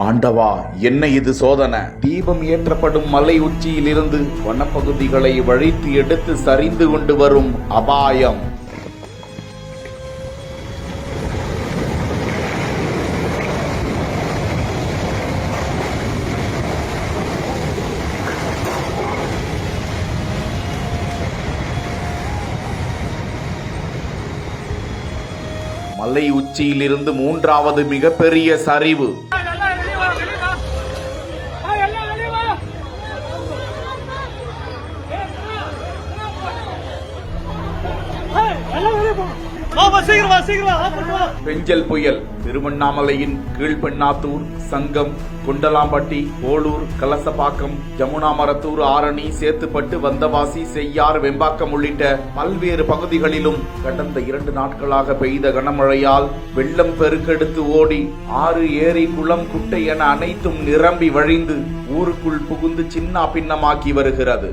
ஆண்டவா, என்ன இது சோதனை! தீபம் ஏற்றப்படும் மலை உச்சியிலிருந்து வனப்பகுதிகளை வழித்து எடுத்து சரிந்து கொண்டு வரும் அபாயம். மலை உச்சியிலிருந்து மூன்றாவது மிகப்பெரிய சரிவு. பெஞ்சல் புயல் திருவண்ணாமலையின் கீழ்பெண்ணாத்தூர், சங்கம், குண்டலாம்பட்டி, போலூர், கலசப்பாக்கம், ஜமுனாமரத்தூர், ஆரணி, சேத்துப்பட்டு, வந்தவாசி, செய்யார், வெம்பாக்கம் உள்ளிட்ட பல்வேறு பகுதிகளிலும் கடந்த 2 நாட்களாக பெய்த கனமழையால் வெள்ளம் பெருக்கெடுத்து ஓடி ஆறு, ஏரி, குளம், குட்டை என அனைத்தும் நிரம்பி வழிந்து ஊருக்குள் புகுந்து சின்ன பின்னமாக்கி வருகிறது.